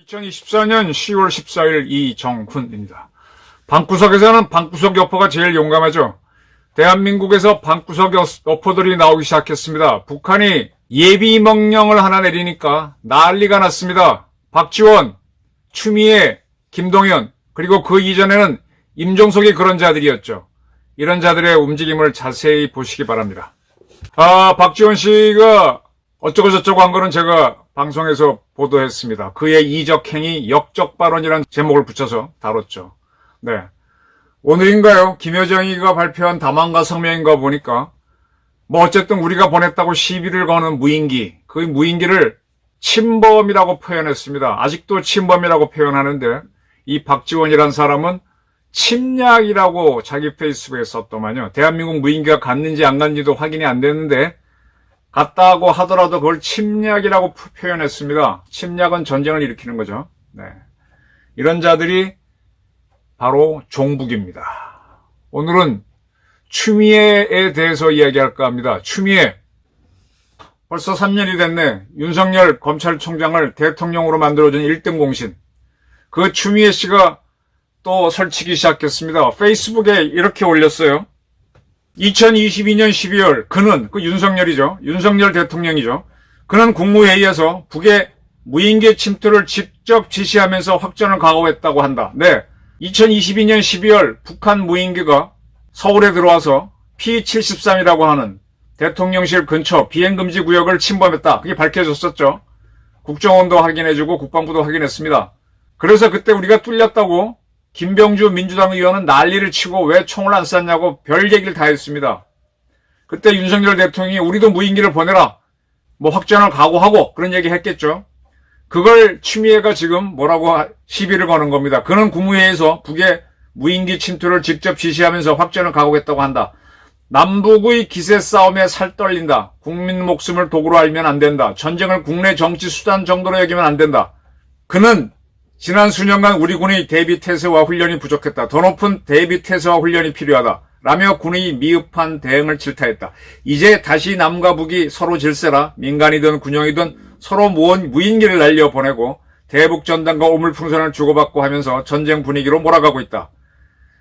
(2024년 10월 14일) 이정훈입니다. 방구석에서는 방구석 여포가 제일 용감하죠. 대한민국에서 방구석 여포들이 나오기 시작했습니다. 북한이 예비 명령을 하나 내리니까 난리가 났습니다. 박지원, 추미애, 김동연, 그리고 그 이전에는 임종석이 그런 자들이었죠. 이런 자들의 움직임을 자세히 보시기 바랍니다. 박지원 씨가 어쩌고 저쩌고 한 거는 제가 방송에서 보도했습니다. 그의 이적행위 역적 발언이라는 제목을 붙여서 다뤘죠. 네. 오늘인가요? 김여정이가 발표한 담화인가 성명인가 보니까 어쨌든 우리가 보냈다고 시비를 거는 무인기, 그 무인기를 침범이라고 표현했습니다. 아직도 침범이라고 표현하는데 이 박지원이란 사람은 침략이라고 자기 페이스북에 썼더만요. 대한민국 무인기가 갔는지 안 갔는지도 확인이 안 됐는데 갔다고 하더라도 그걸 침략이라고 표현했습니다. 침략은 전쟁을 일으키는 거죠. 네. 이런 자들이 바로 종북입니다. 오늘은 추미애에 대해서 이야기할까 합니다. 추미애. 벌써 3년이 됐네. 윤석열 검찰총장을 대통령으로 만들어준 1등 공신. 그 추미애 씨가 또 설치기 시작했습니다. 페이스북에 이렇게 올렸어요. 2022년 12월 그는, 그 윤석열이죠. 윤석열 대통령이죠. 그는 국무회의에서 북의 무인기 침투를 직접 지시하면서 확전을 강화했다고 한다. 네. 2022년 12월 북한 무인기가 서울에 들어와서 P-73이라고 하는 대통령실 근처 비행금지 구역을 침범했다. 그게 밝혀졌었죠. 국정원도 확인해주고 국방부도 확인했습니다. 그래서 그때 우리가 뚫렸다고 김병주 민주당 의원은 난리를 치고 왜 총을 안 쐈냐고 별 얘기를 다 했습니다. 그때 윤석열 대통령이 우리도 무인기를 보내라. 확전을 각오하고 그런 얘기 했겠죠. 그걸 추미애가 지금 뭐라고 시비를 거는 겁니다. 그는 국무회의에서 북의 무인기 침투를 직접 지시하면서 확전을 각오했다고 한다. 남북의 기세 싸움에 살 떨린다. 국민 목숨을 도구로 알면 안 된다. 전쟁을 국내 정치 수단 정도로 여기면 안 된다. 그는 지난 수년간 우리 군의 대비 태세와 훈련이 부족했다. 더 높은 대비 태세와 훈련이 필요하다. 라며 군의 미흡한 대응을 질타했다. 이제 다시 남과 북이 서로 질세라 민간이든 군용이든 서로 무인기를 날려보내고 대북전단과 오물풍선을 주고받고 하면서 전쟁 분위기로 몰아가고 있다.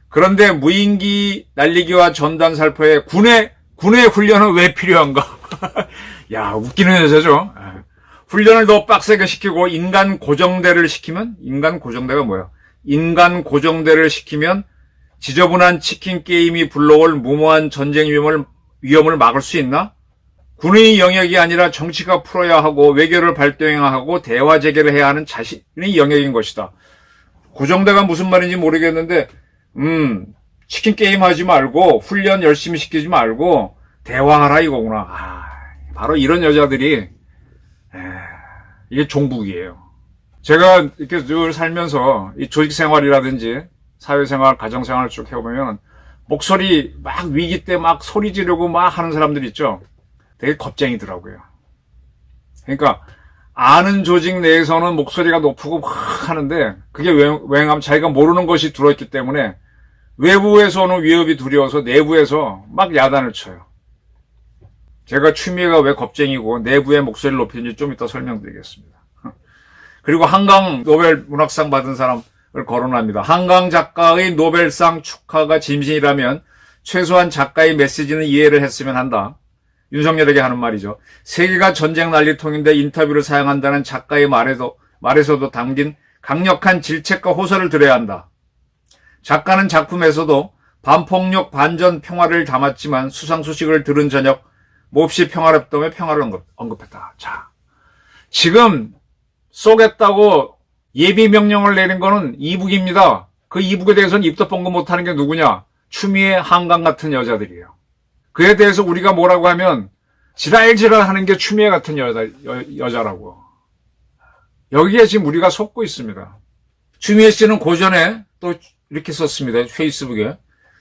그런데 무인기 날리기와 전단 살포에 군의 훈련은 왜 필요한가? 야, 웃기는 여자죠. 훈련을 더 빡세게 시키고 인간 고정대를 시키면, 인간 고정대가 뭐야? 인간 고정대를 시키면 지저분한 치킨 게임이 불러올 무모한 전쟁 위험을 막을 수 있나? 군의 영역이 아니라 정치가 풀어야 하고 외교를 발동해야 하고 대화 재개를 해야 하는 자신의 영역인 것이다. 고정대가 무슨 말인지 모르겠는데 치킨 게임 하지 말고 훈련 열심히 시키지 말고 대화하라 이거구나. 바로 이런 여자들이 이게 종북이에요. 제가 이렇게 늘 살면서 이 조직 생활이라든지 사회생활, 가정생활을 쭉 해보면 목소리 막 위기 때 막 소리 지르고 막 하는 사람들 있죠. 되게 겁쟁이더라고요. 그러니까 아는 조직 내에서는 목소리가 높고 막 하는데 그게 왜냐하면 자기가 모르는 것이 들어있기 때문에 외부에서 오는 위협이 두려워서 내부에서 막 야단을 쳐요. 제가 추미애가 왜 겁쟁이고 내부의 목소리를 높이는지 좀 이따 설명드리겠습니다. 그리고 한강 노벨 문학상 받은 사람을 거론합니다. 한강 작가의 노벨상 축하가 진심이라면 최소한 작가의 메시지는 이해를 했으면 한다. 윤석열에게 하는 말이죠. 세계가 전쟁 난리통인데 인터뷰를 사용한다는 작가의 말에서도 담긴 강력한 질책과 호소를 들어야 한다. 작가는 작품에서도 반폭력, 반전, 평화를 담았지만 수상소식을 들은 저녁 몹시 평화롭다며 평화를 언급했다. 자, 지금 쏘겠다고 예비 명령을 내린 거는 이북입니다. 그 이북에 대해서는 입도 뻥긋 못하는 게 누구냐? 추미애, 한강 같은 여자들이에요. 그에 대해서 우리가 뭐라고 하면 지랄지랄 하는 게 추미애 같은 여자라고. 여기에 지금 우리가 속고 있습니다. 추미애 씨는 고전에 또 이렇게 썼습니다. 페이스북에.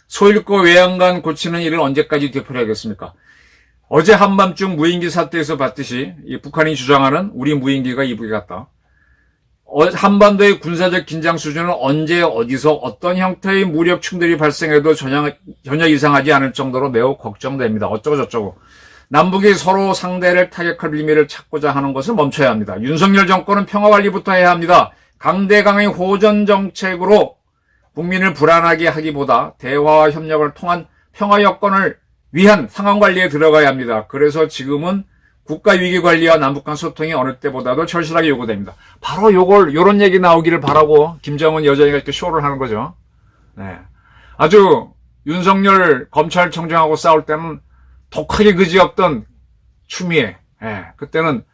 소잃고 외양간 고치는 일을 언제까지 되풀이하겠습니까? 어제 한밤중 무인기 사태에서 봤듯이 이 북한이 주장하는 우리 무인기가 이북에 갔다. 한반도의 군사적 긴장 수준은 언제 어디서 어떤 형태의 무력충돌이 발생해도 전혀 이상하지 않을 정도로 매우 걱정됩니다. 어쩌고 저쩌고. 남북이 서로 상대를 타격할 의미를 찾고자 하는 것을 멈춰야 합니다. 윤석열 정권은 평화관리부터 해야 합니다. 강대강의 호전 정책으로 국민을 불안하게 하기보다 대화와 협력을 통한 평화 여건을 위한 상황관리에 들어가야 합니다. 그래서 지금은 국가위기관리와 남북간 소통이 어느 때보다도 절실하게 요구됩니다. 바로 요런 얘기 나오기를 바라고 김정은 여전히 이렇게 쇼를 하는 거죠. 네. 아주 윤석열 검찰총장하고 싸울 때는 독하게 그지없던 추미애. 예. 그때는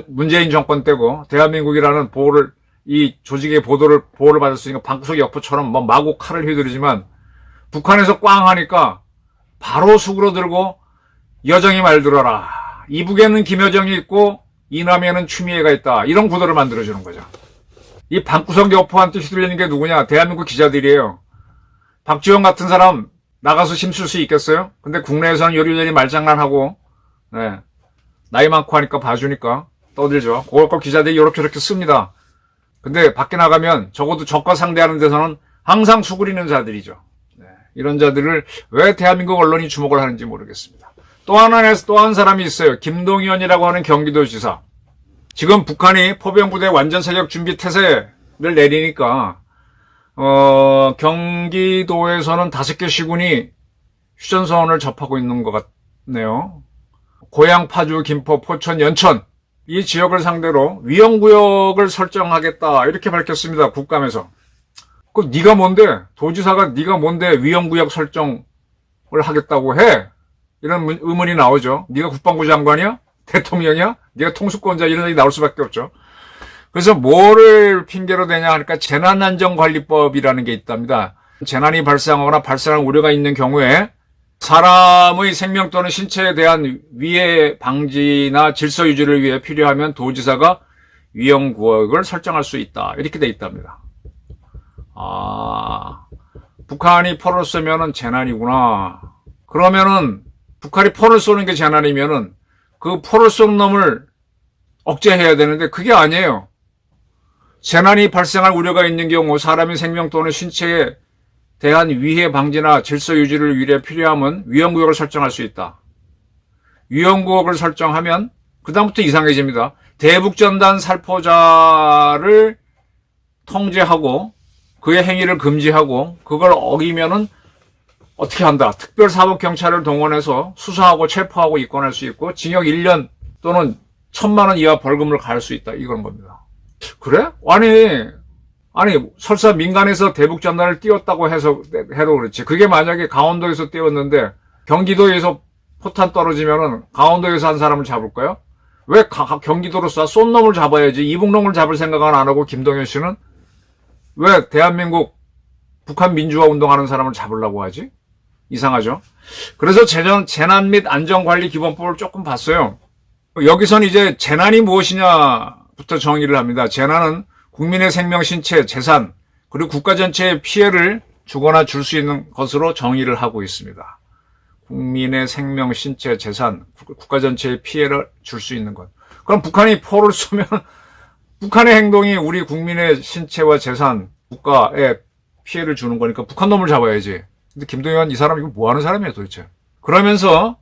문재인 정권 때고 대한민국이라는 이 조직의 보호를 받을 수 있는 방구석 역포처럼 뭐 마구 칼을 휘두르지만 북한에서 꽝 하니까 바로 수그러들고 여정이 말들어라. 이북에는 김여정이 있고 이남에는 추미애가 있다. 이런 구도를 만들어주는 거죠. 이 방구석 여포한테 휘둘리는 게 누구냐? 대한민국 기자들이에요. 박지원 같은 사람 나가서 힘쓸 수 있겠어요? 근데 국내에서는 요리조리 말장난하고, 네. 나이 많고 하니까 봐주니까 떠들죠. 그걸 꼭 기자들이 요렇게 씁니다. 근데 밖에 나가면 적어도 적과 상대하는 데서는 항상 수그리는 자들이죠. 네. 이런 자들을 왜 대한민국 언론이 주목을 하는지 모르겠습니다. 또 한 사람이 있어요. 김동연이라고 하는 경기도지사. 지금 북한이 포병부대 완전 사격 준비 태세를 내리니까 경기도에서는 5개 시군이 휴전선을 접하고 있는 것 같네요. 고양, 파주, 김포, 포천, 연천 이 지역을 상대로 위험구역을 설정하겠다 이렇게 밝혔습니다. 국감에서. 그럼 네가 뭔데? 도지사가 네가 뭔데 위험구역 설정을 하겠다고 해? 이런 의문이 나오죠. 네가 국방부 장관이야? 대통령이야? 네가 통수권자 이런 얘기 나올 수밖에 없죠. 그래서 뭐를 핑계로 대냐 하니까 재난안전관리법이라는 게 있답니다. 재난이 발생하거나 발생할 우려가 있는 경우에 사람의 생명 또는 신체에 대한 위해 방지나 질서 유지를 위해 필요하면 도지사가 위험구역을 설정할 수 있다. 이렇게 돼 있답니다. 북한이 포를 쏘면은 재난이구나. 그러면은 북한이 포를 쏘는 게 재난이면은 그 포를 쏜 놈을 억제해야 되는데 그게 아니에요. 재난이 발생할 우려가 있는 경우 사람의 생명 또는 신체에 대한 위해 방지나 질서 유지를 위해 필요하면 위험구역을 설정할 수 있다. 위험구역을 설정하면 그 다음부터 이상해집니다. 대북전단 살포자를 통제하고 그의 행위를 금지하고 그걸 어기면은 어떻게 한다. 특별사법경찰을 동원해서 수사하고 체포하고 입건할 수 있고 징역 1년 또는 1,000만 원 이하 벌금을 가할 수 있다. 이건 겁니다. 그래? 아니 설사 민간에서 대북전단을 띄웠다고 해도 그렇지. 그게 만약에 강원도에서 띄웠는데 경기도에서 포탄 떨어지면은 강원도에서 한 사람을 잡을까요? 왜 경기도로 쏜 놈을 잡아야지 이북놈을 잡을 생각은 안 하고 김동연 씨는 왜 대한민국 북한 민주화 운동하는 사람을 잡으려고 하지? 이상하죠? 그래서 재난 및 안전관리 기본법을 조금 봤어요. 여기선 이제 재난이 무엇이냐부터 정의를 합니다. 재난은 국민의 생명, 신체, 재산, 그리고 국가 전체의 피해를 주거나 줄 수 있는 것으로 정의를 하고 있습니다. 국민의 생명, 신체, 재산, 국가 전체의 피해를 줄 수 있는 것. 그럼 북한이 포를 쏘면 북한의 행동이 우리 국민의 신체와 재산, 국가에 피해를 주는 거니까 북한 놈을 잡아야지. 근데 김동연 이 사람 이거 뭐 하는 사람이에요 도대체. 그러면서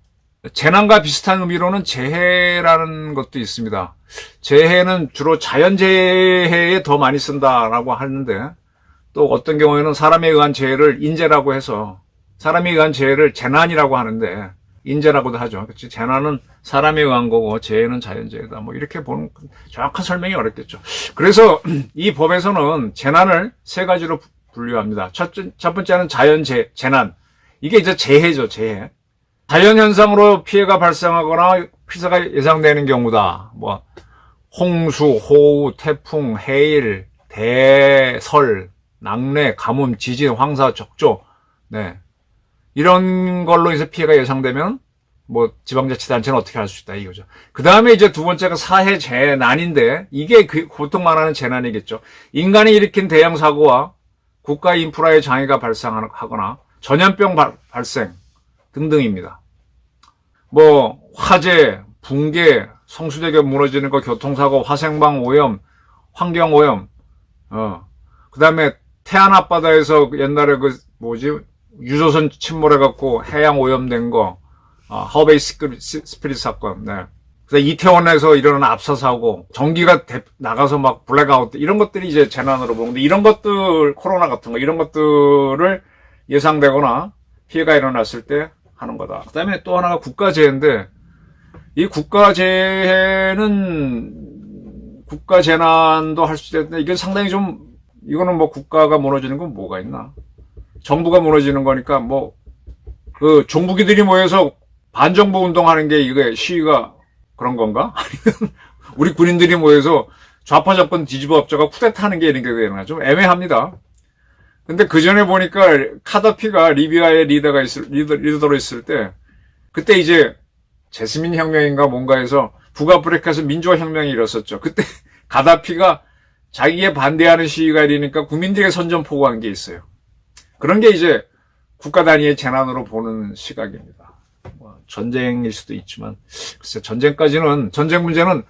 재난과 비슷한 의미로는 재해라는 것도 있습니다. 재해는 주로 자연재해에 더 많이 쓴다라고 하는데 또 어떤 경우에는 사람에 의한 재해를 인재라고 해서 사람에 의한 재해를 재난이라고 하는데 인재라고도 하죠. 그렇지? 재난은 사람에 의한 거고 재해는 자연재해다. 뭐 이렇게 보는 정확한 설명이 어렵겠죠. 그래서 이 법에서는 재난을 3가지로 분류합니다. 첫 번째는 재난. 이게 이제 재해죠, 재해. 자연현상으로 피해가 발생하거나 피해가 예상되는 경우다. 뭐, 홍수, 호우, 태풍, 해일, 대설, 낙뢰, 가뭄, 지진, 황사, 적조. 네. 이런 걸로 이제 피해가 예상되면, 뭐, 지방자치단체는 어떻게 할 수 있다, 이거죠. 그 다음에 이제 두 번째가 사회 재난인데, 이게 보통 말하는 재난이겠죠. 인간이 일으킨 대형 사고와 국가 인프라의 장애가 발생하거나 전염병 발생 등등입니다. 뭐 화재, 붕괴, 성수대교 무너지는 거, 교통사고, 화생방 오염, 환경오염 그 다음에 태안 앞바다에서 옛날에 유조선 침몰해갖고 해양 오염된 거, 하베이 스피릿 사건, 네. 그래서 이태원에서 일어난 압사사고, 전기가 나가서 막 블랙아웃, 이런 것들이 이제 재난으로 보는데, 이런 것들, 코로나 같은 거, 이런 것들을 예상되거나 피해가 일어났을 때 하는 거다. 그 다음에 또 하나가 국가재해인데, 이 국가재난도 할 수 있는데, 이게 상당히 이거는 뭐 국가가 무너지는 건 뭐가 있나? 정부가 무너지는 거니까 종북이들이 모여서 반정부 운동하는 게 이게 시위가 그런 건가? 아니면 우리 군인들이 모여서 좌파 정권 뒤집어 엎자가 쿠데타 하는 게 이런 게 되나? 좀 애매합니다. 근데 그 전에 보니까 카다피가 리비아의 리더로 있을 때, 그때 이제 제스민 혁명인가 뭔가 해서 북아프리카에서 민주화 혁명이 일었었죠. 그때 가다피가 자기에 반대하는 시위가 일으니까 국민들에게 선전포고한 게 있어요. 그런 게 이제 국가 단위의 재난으로 보는 시각입니다. 전쟁일 수도 있지만, 글쎄, 전쟁 문제는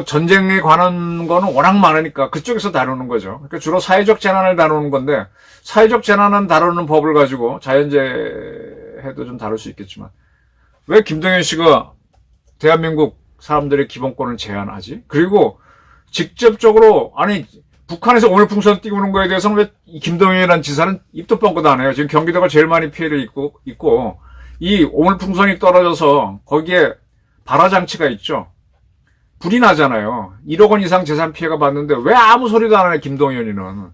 전쟁에 관한 거는 워낙 많으니까 그쪽에서 다루는 거죠. 그러니까 주로 사회적 재난을 다루는 건데, 사회적 재난은 다루는 법을 가지고 자연재해도 좀 다룰 수 있겠지만, 왜 김동연 씨가 대한민국 사람들의 기본권을 제한하지? 그리고 직접적으로, 북한에서 오물풍선 띄우는 거에 대해서는 왜 김동연이라는 지사는 입도 뻥끗 안 해요. 지금 경기도가 제일 많이 피해를 입고 이 오물풍선이 떨어져서 거기에 발화장치가 있죠. 불이 나잖아요. 1억 원 이상 재산 피해가 봤는데 왜 아무 소리도 안 하네, 김동연이는.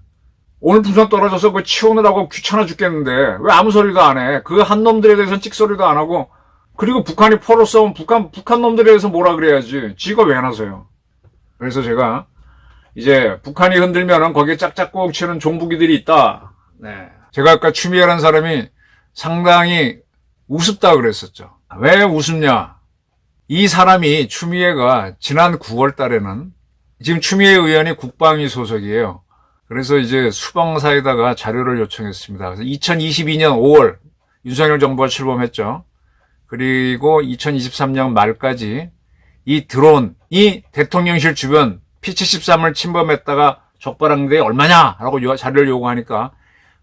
오물풍선 떨어져서 그거 치우느라고 귀찮아 죽겠는데 왜 아무 소리도 안 해. 그 한 놈들에 대해서는 찍소리도 안 하고, 그리고 북한이 포로 싸우면 북한 놈들에 대해서 뭐라 그래야지. 지가 왜 나서요. 그래서 제가 이제 북한이 흔들면은 거기에 짝짝꿍 치는 종북이들이 있다. 네. 제가 아까 추미애라는 사람이 상당히 우습다 그랬었죠. 왜 우습냐? 이 사람이, 추미애가 지난 9월 달에는, 지금 추미애 의원이 국방위 소속이에요. 그래서 이제 수방사에다가 자료를 요청했습니다. 그래서 2022년 5월 윤석열 정부가 출범했죠. 그리고 2023년 말까지 이 드론이 대통령실 주변 P-73을 침범했다가 적발한 게 얼마냐라고 자료를 요구하니까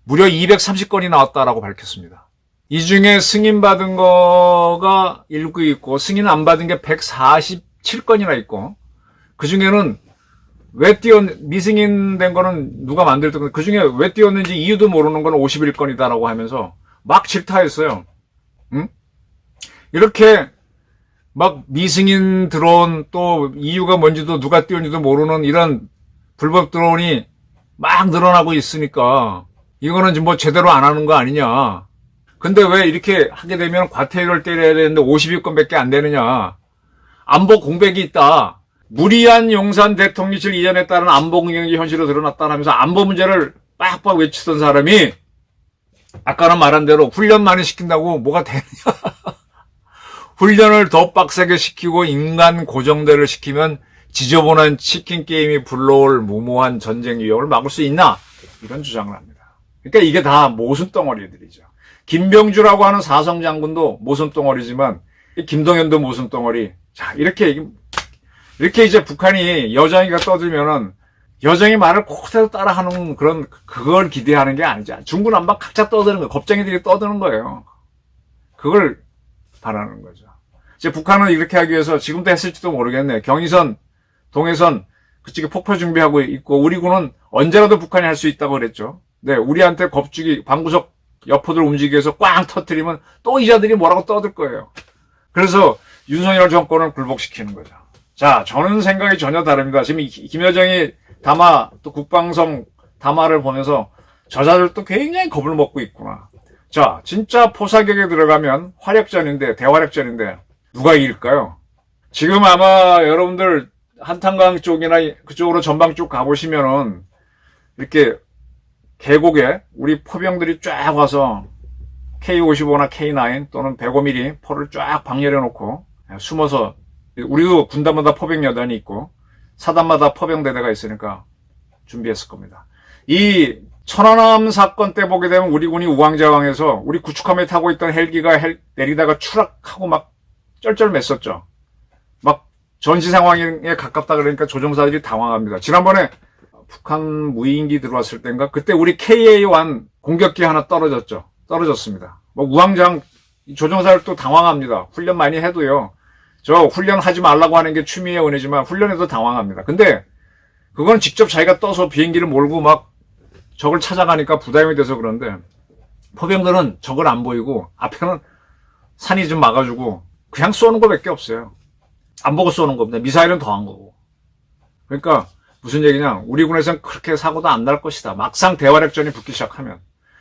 무려 230건이 나왔다라고 밝혔습니다. 이 중에 승인받은 거가 7개 있고 승인 안 받은 게 147건이나 있고, 그 중에는 미승인된 거는 누가 만들던 건데, 그 중에 왜 띄웠는지 이유도 모르는 건 51건이다라고 하면서 막 질타했어요. 응? 이렇게 막 미승인 드론, 또 이유가 뭔지도 누가 띄웠는지도 모르는 이런 불법 드론이 막 늘어나고 있으니까 이거는 지금 제대로 안 하는 거 아니냐. 근데 왜 이렇게 하게 되면 과태료를 때려야 되는데 52건밖에 안 되느냐. 안보 공백이 있다. 무리한 용산 대통령실 이전에 따른 안보 공격이 현실로 드러났다 하면서 안보 문제를 빡빡 외치던 사람이 아까는 말한 대로 훈련 많이 시킨다고 뭐가 되느냐. 훈련을 더 빡세게 시키고 인간 고정대를 시키면 지저분한 치킨 게임이 불러올 무모한 전쟁 위협을 막을 수 있나? 이런 주장을 합니다. 그러니까 이게 다 모순 덩어리들이죠. 김병주라고 하는 사성 장군도 모순 덩어리지만 김동연도 모순 덩어리. 자, 이렇게 이제 북한이 여정이가 떠들면은 여정이 말을 그대로 따라하는 그걸 기대하는 게 아니죠. 중구난방 각자 떠드는 거예요. 겁쟁이들이 떠드는 거예요. 그걸 바라는 거죠. 이제 북한은 이렇게 하기 위해서 지금도 했을지도 모르겠네. 경의선, 동해선 그쪽에 폭포 준비하고 있고, 우리 군은 언제라도 북한이 할 수 있다고 그랬죠. 네, 우리한테 겁주기, 방구석 여포들 움직이기 위해서 꽝 터뜨리면 또 이자들이 뭐라고 떠들 거예요. 그래서 윤석열 정권을 굴복시키는 거죠. 자, 저는 생각이 전혀 다릅니다. 지금 김여정이 또 국방성 담화를 보면서 저자들도 굉장히 겁을 먹고 있구나. 자, 진짜 포사격에 들어가면 대활약전인데 누가 이길까요? 지금 아마 여러분들 한탄강 쪽이나 그쪽으로 전방 쪽 가보시면은 이렇게 계곡에 우리 포병들이 쫙 와서 K55나 K9 또는 105mm 포를 쫙 방열해 놓고 숨어서, 우리도 군단마다 포병여단이 있고 사단마다 포병대대가 있으니까 준비했을 겁니다. 이 천안함 사건 때 보게 되면 우리 군이 우왕좌왕해서 우리 구축함에 타고 있던 헬기가 내리다가 추락하고 막 쩔쩔맸었죠. 막 전시 상황에 가깝다 그러니까 조종사들이 당황합니다. 지난번에 북한 무인기 들어왔을 때인가 그때 우리 KA-1 공격기 하나 떨어졌습니다. 뭐 우왕좌왕 조종사를 또 당황합니다. 훈련 많이 해도요. 저 훈련하지 말라고 하는 게 취미의 은혜지만 훈련해도 당황합니다. 근데 그건 직접 자기가 떠서 비행기를 몰고 막 적을 찾아가니까 부담이 돼서 그런데 포병들은 적을 안 보이고 앞에는 산이 좀 막아주고 그냥 쏘는 거밖에 없어요. 안 보고 쏘는 겁니다. 미사일은 더한 거고. 그러니까 무슨 얘기냐. 우리 군에서는 그렇게 사고도 안 날 것이다. 막상 대활약전이 붙기 시작하면.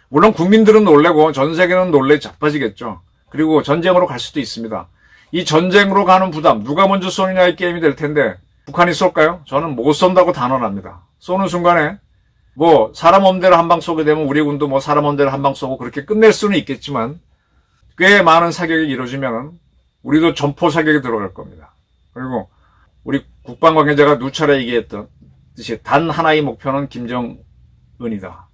물론 국민들은 놀래고 전 세계는 놀래 자빠지겠죠. 그리고 전쟁으로 갈 수도 있습니다. 이 전쟁으로 가는 부담 누가 먼저 쏘느냐의 게임이 될 텐데 북한이 쏠까요? 저는 못 쏜다고 단언합니다. 쏘는 순간에 뭐 사람 엄대로 한 방 쏘게 되면 우리 군도 뭐 사람 엄대로 한 방 쏘고 그렇게 끝낼 수는 있겠지만 꽤 많은 사격이 이루어지면 우리도 전포 사격에 들어갈 겁니다. 그리고 우리 국방 관계자가 누차례 얘기했던 듯이 단 하나의 목표는 김정은이다.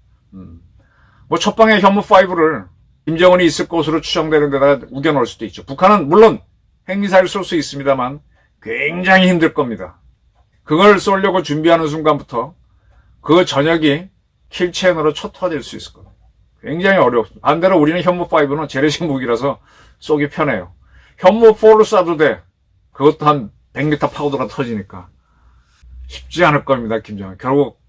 뭐 첫방에 현무5를 김정은이 있을 것으로 추정되는 데다가 우겨놓을 수도 있죠. 북한은 물론 핵미사일 쏠 수 있습니다만 굉장히 힘들 겁니다. 그걸 쏘려고 준비하는 순간부터 그 전역이 킬체인으로 쳐터질 수 있을 겁니다. 굉장히 어렵습니다. 반대로 우리는 현무5는 재래식 무기라서 쏘기 편해요. 현무4를 쏴도 돼. 그것도 한 100m 파고들어 터지니까. 쉽지 않을 겁니다, 김정은. 결국,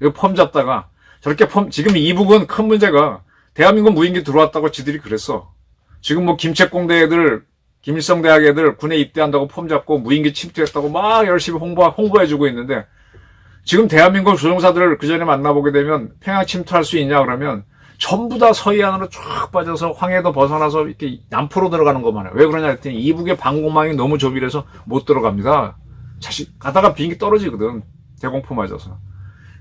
이거 폼 잡다가, 저렇게 지금 이북은 큰 문제가, 대한민국 무인기 들어왔다고 지들이 그랬어. 지금 뭐 김책공대 애들, 김일성 대학 애들 군에 입대한다고 폼 잡고 무인기 침투했다고 막 열심히 홍보해주고 있는데, 지금 대한민국 조종사들을 그 전에 만나보게 되면 평양 침투할 수 있냐 그러면 전부 다 서해안으로 쫙 빠져서 황해도 벗어나서 이렇게 남포로 들어가는 것만 해요. 왜 그러냐 했더니 이북의 방공망이 너무 좁이라서 못 들어갑니다. 가다가 비행기 떨어지거든. 대공포 맞아서.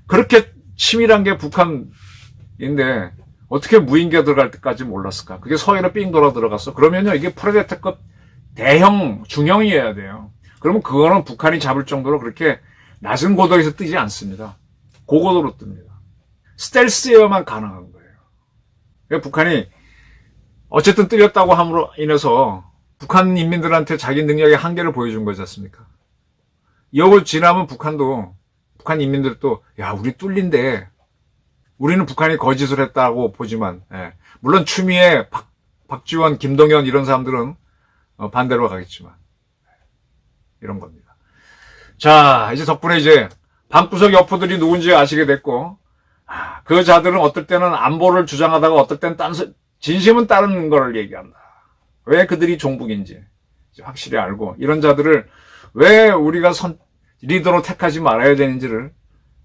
그렇게 치밀한 게 북한인데 어떻게 무인기가 들어갈 때까지 몰랐을까? 그게 서해로 삥 돌아 들어갔어. 그러면요 이게 프레데터급 대형 중형이어야 돼요. 그러면 그거는 북한이 잡을 정도로 그렇게 낮은 고도에서 뜨지 않습니다. 고고도로 뜹니다. 스텔스에만 가능한 거예요. 그러니까 북한이 어쨌든 뚫렸다고 함으로 인해서 북한 인민들한테 자기 능력의 한계를 보여준 거지 않습니까? 이거 지나면 북한 인민들도 야 우리 뚫린데 우리는 북한이 거짓을 했다고 보지만 물론 추미애, 박지원, 김동연 이런 사람들은 반대로 가겠지만 이런 겁니다. 자, 이제 덕분에 이제 방구석 여포들이 누군지 아시게 됐고, 그 자들은 어떨 때는 안보를 주장하다가 어떨 때는 진심은 다른 걸 얘기한다. 왜 그들이 종북인지 확실히 알고, 이런 자들을 왜 우리가 리더로 택하지 말아야 되는지를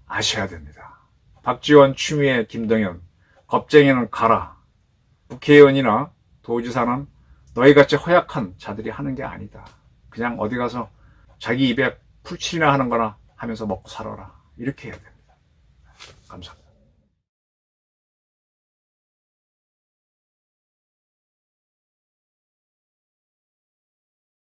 아셔야 됩니다. 박지원, 추미애, 김동연, 겁쟁이는 가라. 국회의원이나 도지사는 너희같이 허약한 자들이 하는 게 아니다. 그냥 어디 가서 자기 입에 풀칠이나 하는 거나 하면서 먹고 살아라. 이렇게 해야 됩니다. 감사합니다.